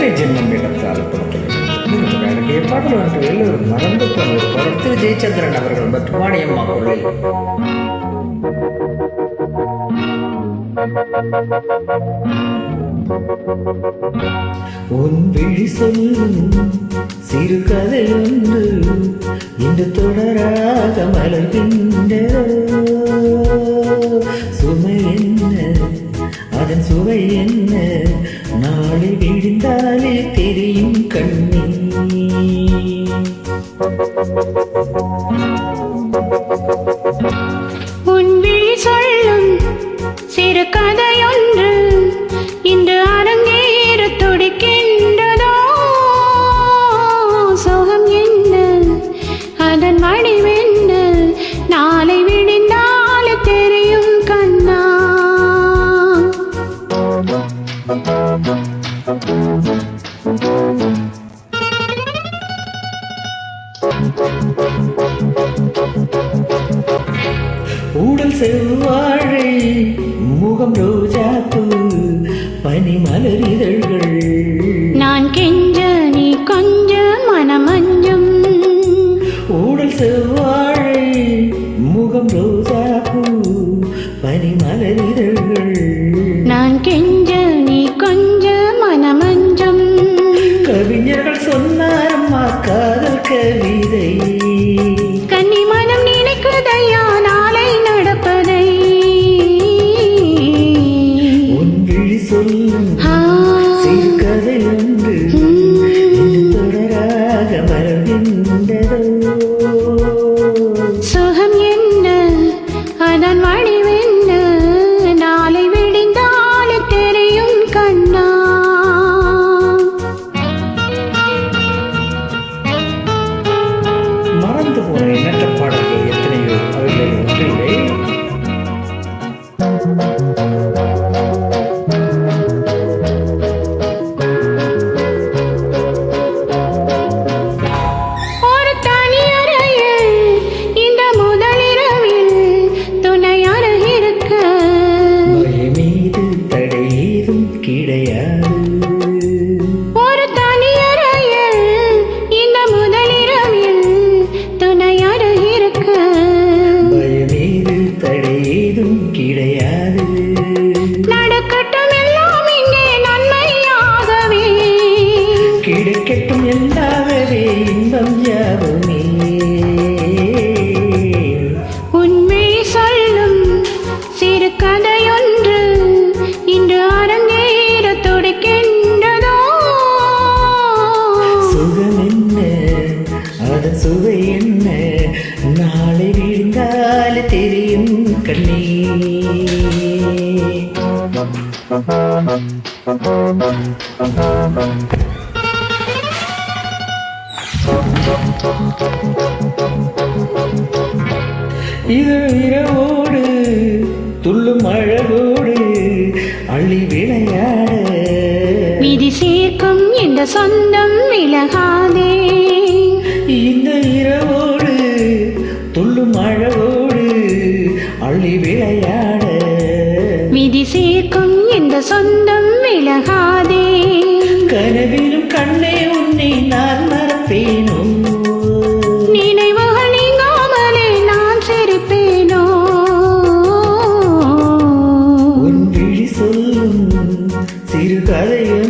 எத்தனை ஜென்மம் எடுத்தால் எனக்கு பாடல் வந்து எல்லோரும் மறந்து போன ஒரு படம் திரு ஜெயச்சந்திரன் அவர்கள் மற்றும் வாணியம்மா குரலில் உன் விழி சொல்லும் சிறுகதை ஒன்று இன்று தொடராக மலர்கின்ற சுமை என்ன அதன் சுவை என்ன நாளை விழுந்தாலே தெரியும் கண்ணி உன் விழி சொல்லும் சிறு கதையொன்று இன்று அரங்கேற துடிக்கின்றதோ சோகம் என்ன அதன் வடிவென்ன நாளை விடிந்தாலே தெரியும் கண்ணா ஊடல் செவ்வாழை முகம் ரோஜாப்பூ பனி மலர் இதழ்கள் நான் கெஞ்ச நீ கொஞ்ச மனமஞ்சும் ஊடல் செவ்வாழை முகம் ரோஜாப்பூ பனி மலர் இதழ்கள் நான் கெஞ்ச நீ கொஞ்ச மனமஞ்சும் கவிஞர்கள் சொன்னாரம்மா காதல் கவிதை கன்னி மனம் நினைக்குதையா நாளை நடப்பதை உன் விழி சொல்லும் சிறுகதை ஒன்று தொடராக மலர்கின்றதோ சுகம் என்ன அதன் வடிவென்ன நாளை விடிந்தாலே தெரியும் கண்ணா மறந்து போன எண்ணற்ற பாடல்கள் எத்தனையோ அவைகளில் ஒன்றிலே ஒரு தனி அறையில் இந்த முதலிரவில் துணையாக இருக்க மீது தடை ஏதும் கிடையாது ஒரு தனி அறையில் இந்த முதலிரவில் துணையாக இருக்க பயமீது தடை ஏதும் கிடையாது நடக்கட்டும் எல்லாம் இங்கே நன்மையாகவே கிடைக்கட்டும் எல்லாகவே இன்பம் யாவுமே உண்மை சொல்லும் சிறு கதையொன்று இன்று அரங்கேற துடிக்கின்றதோ சுகம் என்ன அதன் சுவை என்ன நாளை விழுந்தால் தெரியும் கண்ணே இது இரவோடு துள்ளும் அழகோடு அள்ளி விளையாட விதி சேர்க்கும் இந்த சொந்தம் விலகாதே இந்த இரவோடு துள்ளும் அழகோடு அள்ளி விளையாட விதி சேர்க்கும் இந்த சொந்தம் விலகாதே கனவிலும் கண்ணே உன்னை நான் மறப்பேனோ நினைவுகள் நீங்காமலே நான் சிரிப்பேனோ உன் விழி சொல்லும் சிறு கதையோ